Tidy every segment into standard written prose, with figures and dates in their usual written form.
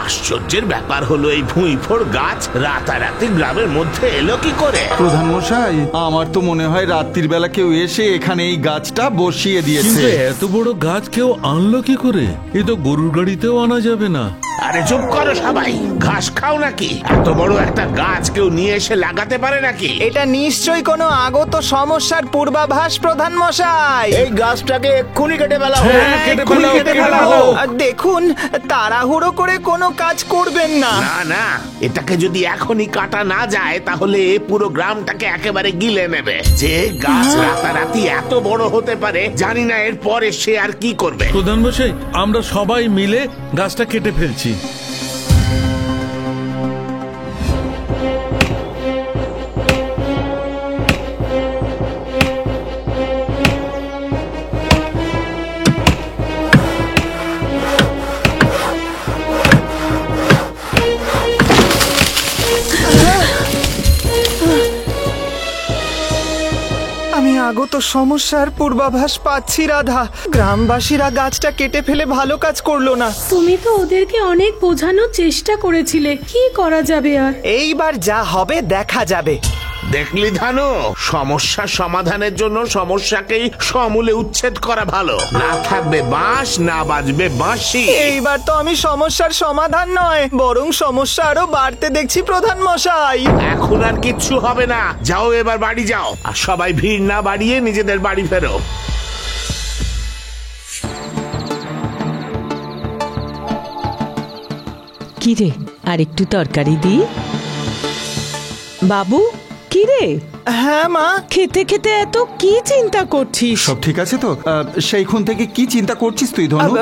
আশ্চর্যের ব্যাপার হলো এই ভুঁইফোড় গাছ রাতারাতি গ্রামের মধ্যে এলো কি করে? প্রধান মশাই, আমার তো মনে হয় রাত্রির বেলা কেউ এসে এখানে এই গাছটা বসিয়ে দিয়েছে। এত বড় গাছ কেউ আনলো কি করে? এ তো গরুর গাড়িতেও আনা যাবে না। আরে চুপ করো সবাই, ঘাস খাও নাকি? এত বড় একটা গাছ কেউ নিয়ে এসে লাগাতে পারে নাকি? এটা নিশ্চয়ই কোনো আগত সমস্যার পূর্বাভাস প্রধান মশাই। এই গাছটাকে এক্ষুনি কেটে ফেলা হোক। কেটে ফেলা হোক। আর দেখুন, তাড়াহুড়ো করে কোনো কাজ করবেন না। না না, এটাকে যদি এখনই কাটা না যায় তাহলে এ পুরো গ্রামটাকে একেবারে গিলে নেবে। যে গাছ রাতারাতি এত বড় হতে পারে জানি না এর পরে সে আর কি করবে। প্রধান মশাই, আমরা সবাই মিলে গাছটা কেটে ফেলছি। আমি আগত সমস্যার পূর্বাভাস পাচ্ছি রাধা। গ্রামবাসীরা গাছটা কেটে ফেলে ভালো কাজ করলো না। তুমি তো ওদেরকে অনেক বোঝানোর চেষ্টা করেছিলে, কি করা যাবে আর? এইবার যা হবে দেখা যাবে। দেখলি ধানু, সমস্যা সমাধানের জন্য সমস্যাকেই সমূলে উচ্ছেদ করা ভালো। না থাকবে বাঁশ, না বাজবে বাঁশি। এইবার তো আমি সমস্যার সমাধান নয়, বরং সমস্যা আরো বাড়তে দেখছি প্রধান মশাই। এখন আর কিচ্ছু হবে না, যাও এবার বাড়ি যাও। আর সবাই ভিড় না বাড়িয়ে নিজেদের বাড়ি ফেরো। কি রে, আর একটু তরকারি দি? বাবু, কি রে? হ্যাঁ মা। খেতে খেতে এত কি চিন্তা করছিস? সব ঠিক আছে তো? সেইখান থেকে কি চিন্তা করছিস তুই ধনু?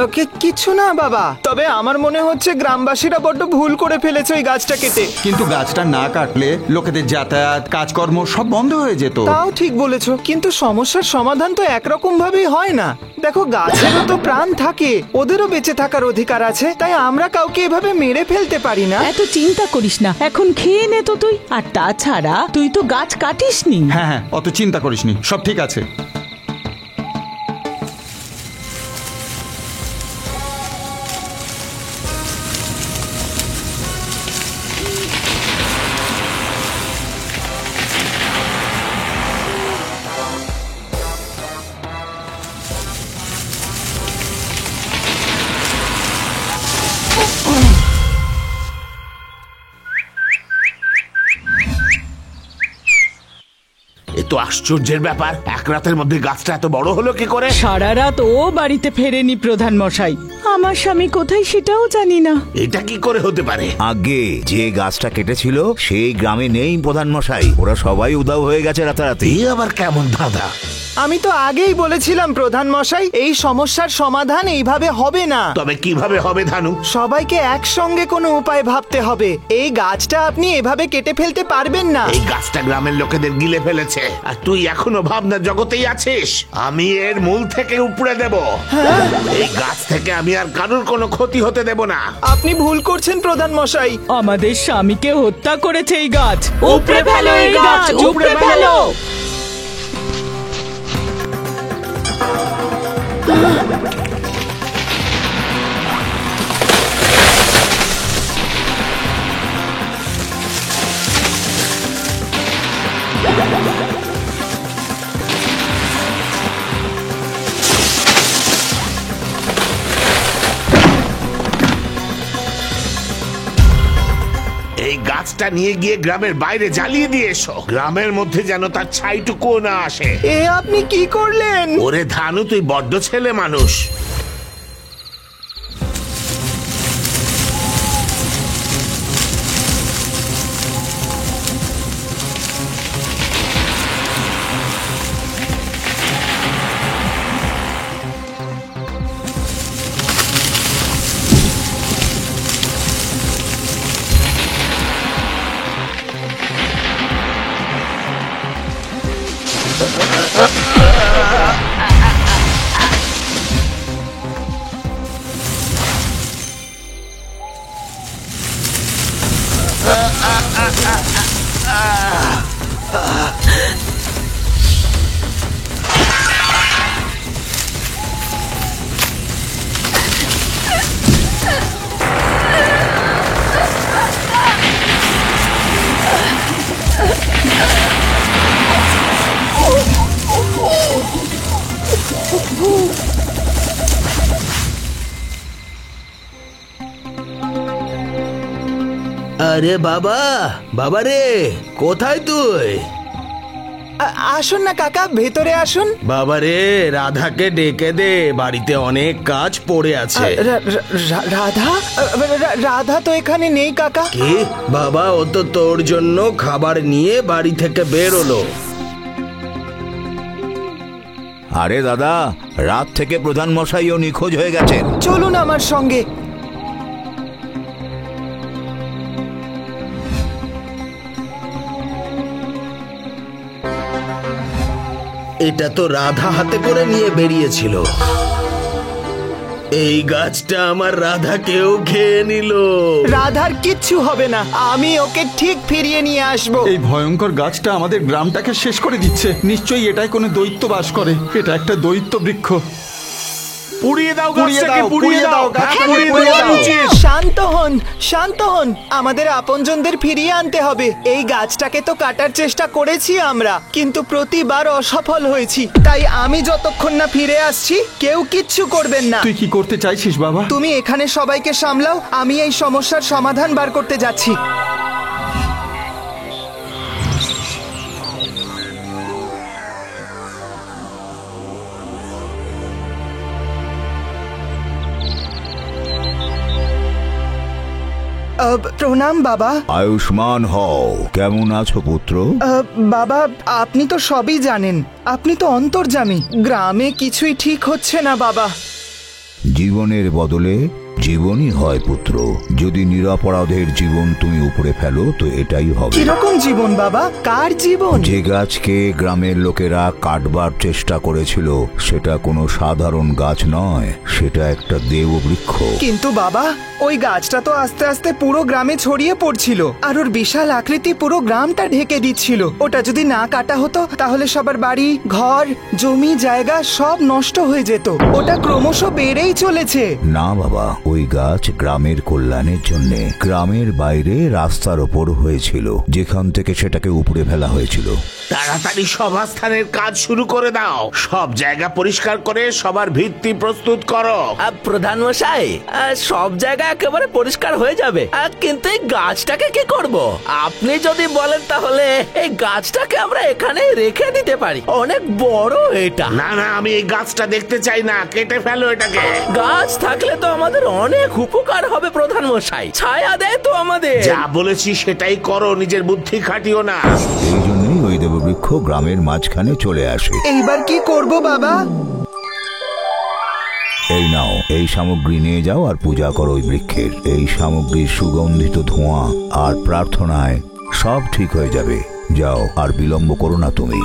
কিছু না বাবা, তবে আমার মনে হচ্ছে গ্রামবাসীরা বড্ড ভুল করে ফেলেছে ওই গাছটা কেটে। কিন্তু গাছটা না কাটলে লোকেদের যাতায়াত কাজকর্ম সব বন্ধ হয়ে যেত। তাও ঠিক বলেছো, কিন্তু সমস্যার সমাধান তো একরকম ভাবেই হয় না। দেখো, গাছেরও তো প্রাণ থাকে, ওদেরও বেঁচে থাকার অধিকার আছে। তাই আমরা কাউকে এভাবে মেরে ফেলতে পারি না। এত চিন্তা করিস না, এখন খেয়ে নে তো তুই। আর তাছাড়া তুই তো গাছ কাটিসনি। হ্যাঁ হ্যাঁ, অত চিন্তা করিসনি, সব ঠিক আছে। এ তো আশ্চর্যের ব্যাপার, এক রাতের মধ্যে গাছটা এত বড় হলো কি করে? সারা রাত ও বাড়িতে ফেরেনি প্রধান মশাই। আমার স্বামী কোথায় সেটাও জানি না। এটা কি করে হতে পারে? আগে যে গাছটা কেটেছিল সেই গ্রামে নেই প্রধান মশাই। ওরা সবাই উধাও হয়ে গেছে রাতারাতি। এই আবার কেমন ধাঁধা? আমি তো আগেই বলেছিলাম প্রধান মশাই, এই সমস্যার সমাধান এইভাবে হবে না। তবে কিভাবে হবে ধানু? সবাইকে একসঙ্গে কোনো উপায় ভাবতে হবে। এই গাছটা আপনি এভাবে কেটে ফেলতে পারবেন না। এই গাছটা গ্রামের লোকেদের গিলে ফেলেছে, আর তুই এখনো ভাবনার জগতেই আছিস। আমি এর মূল থেকে উপড়ে দেব। এই গাছ থেকে আমি আর কারোর কোনো ক্ষতি হতে দেব না। আপনি ভুল করছেন প্রধান মশাই। আমাদের স্বামীকে হত্যা করেছে এই গাছ। উপড়ে ফেলো এই গাছ, উপড়ে ফেলো। এই গাছটা নিয়ে গিয়ে গ্রামের বাইরে জ্বালিয়ে দিয়ে এসো। গ্রামের মধ্যে যেন তার ছাইটুকুও না আসে। এ আপনি কি করলেন? ওরে ধানু, তুই বড্ড ছেলে মানুষ। আরে বাবা, বাবা রে, কোথায় তুই? আসুন না কাকা, ভেতরে আসুন। বাবা রে, রাধাকে ডেকে দে, বাড়িতে অনেক কাজ পড়ে আছে। রাধা? রাধা তো এখানে নেই কাকা। কি বাবা, ও তো তোর জন্য খাবার নিয়ে বাড়ি থেকে বেরোলো। আরে দাদা, রাত থেকে প্রধান মশাইও নিখোঁজ হয়ে গেছেন। চলুন আমার সঙ্গে। এটা তো রাধা হাতে করে নিয়ে বেরিয়েছিল। এই গাছটা আমার রাধাকেও খেয়ে নিল। রাধার কিচ্ছু হবে না, আমি ওকে ঠিক ফিরিয়ে নিয়ে আসবো। এই ভয়ঙ্কর গাছটা আমাদের গ্রামটাকে শেষ করে দিচ্ছে। নিশ্চয়ই এটাই কোনো দৈত্য বাস করে। এটা একটা দৈত্য বৃক্ষ। পুড়িয়ে দাও পুড়িয়ে গাছটাকে, দাও, পুড়িয়ে দাও, গাছটাকে পুড়িয়ে পুড়িয়ে দেওয়া দাও। উচিত। শান্ত হন, শান্ত হন। আমাদের আপনজনদের ফিরিয়ে আনতে হবে। এই গাছটাকে তো কাটার চেষ্টা করেছি আমরা, কিন্তু প্রতিবার অসফল হয়েছি। তাই আমি যতক্ষণ না ফিরে আসছি, কেউ কিচ্ছু করবেন না। তুই কি করতে চাইছিস বাবা? তুমি এখানে সবাইকে সামলাও, আমি এই সমস্যার সমাধান বার করতে যাচ্ছি। প্রণাম বাবা। আয়ুষ্মান হও। কেমন আছো পুত্র? বাবা, আপনি তো সবই জানেন, আপনি তো অন্তর্যামী। গ্রামে কিছুই ঠিক হচ্ছে না বাবা। জীবনের বদলে জীবনই হয় পুত্র। যদি নিরপরাধের জীবন তুমি উপরে ফেলো তো এটাই হবে। কিরকম জীবন বাবা? কার জীবন? যে গাছকে গ্রামের লোকেরা কাটবার চেষ্টা করেছিল সেটা কোনো সাধারণ গাছ নয়, সেটা একটা দেববৃক্ষ। কিন্তু বাবা, ওই গাছটা তো আস্তে আস্তে পুরো গ্রামে ছড়িয়ে পড়ছিল, আর ওর বিশাল আকৃতি পুরো গ্রামটা ঢেকে দিচ্ছিল। ওটা যদি না কাটা হতো তাহলে সবার বাড়ি, ঘর, জমি জায়গা সব নষ্ট হয়ে যেত। ওটা ক্রমশ বেড়েই চলেছে। না বাবা, ওই গাছ গ্রামের কল্যাণের জন্য গ্রামের বাইরে রাস্তার ওপর হয়েছিল, যেখান থেকে সেটাকে উপড়ে ফেলা হয়েছিল। তাড়াতাড়ি সভাস্থানের কাজ শুরু করে দাও। সব জায়গা পরিষ্কার করে সবার ভিত্তি প্রস্তুত করো। প্রধান মশাই, সব জায়গা একেবারে পরিষ্কার হয়ে যাবে, কিন্তু এই গাছটাকে কি করব? আপনি যদি বলেন তাহলে এই গাছটাকে আমরা এখানে রেখে দিতে পারি। অনেক বড় এটা। না না, আমি এই গাছটা দেখতে চাই না, কেটে ফেলো এটাকে। গাছ থাকলে তো আমাদের অনেক উপকার হবে প্রধান মশাই, ছায়া দেয় তো আমাদের। যা বলেছি সেটাই করো, নিজের বুদ্ধি খাটিও না। এই জন্যই ওই দেববৃক্ষ গ্রামের মাঝখানে চলে আসে। এইবার কি করব বাবা? এই নাও, এই সামগ্রী নিয়ে যাও আর পূজা করো ওই বৃক্ষের। এই সামগ্রীর সুগন্ধিত ধোঁয়া আর প্রার্থনায় সব ঠিক হয়ে যাবে। যাও, আর বিলম্ব করো না তুমি।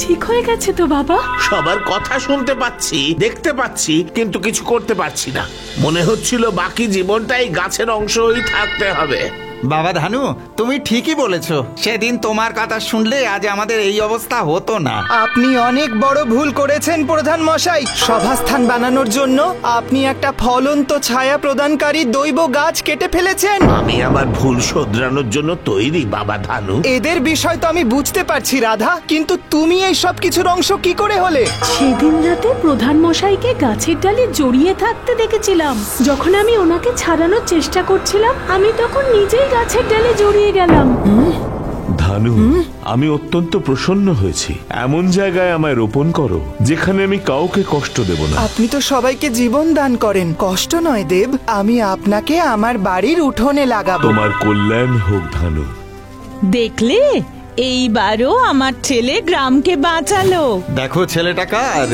ঠিক হয়ে গেছে তো বাবা? সবার কথা শুনতে পাচ্ছি, দেখতে পাচ্ছি, কিন্তু কিছু করতে পারছি না। মনে হচ্ছিল বাকি জীবনটাই গাছের অংশই থাকতে হবে। বাবা ধানু, তুমি ঠিকই বলেছো। সেদিন তোমার কথা শুনলে আজ আমাদের এই অবস্থা হতো না। আপনি অনেক বড় ভুল করেছেন প্রধান মশাই। সভাস্থান বানানোর জন্য আপনি একটা ফলন্ত ছায়া প্রদানকারী দৈব গাছ কেটে ফেলেছেন। আমি আমার ভুল শোধরানোর জন্য তৈরি বাবা ধানু। এদের বিষয় তো আমি বুঝতে পারছি রাধা, কিন্তু তুমি এই সব কিছুর অংশ কি করে হলে? সেদিন রাতে প্রধান মশাইকে গাছের ডালে জড়িয়ে থাকতে দেখেছিলাম। যখন আমি ওনাকে ছাড়ানোর চেষ্টা করছিলাম, আমি তখন নিজেই গাছের ডালে জড়িয়ে গেলাম। ধানু, আমি অত্যন্ত প্রসন্ন হয়েছি। এমন জায়গায় আমায় রোপণ করো যেখানে আমি কাউকে কষ্ট দেব না। আপনি তো সবাইকে জীবন দান করেন। কষ্ট নয় দেব, আমি আপনাকে আমার বাড়ির উঠোনে লাগাবো। তোমার কল্যাণ হোক ধানু। দেখলে, এইবারও আমার ছেলে গ্রামকে বাঁচালো। দেখো ছেলেটা কার।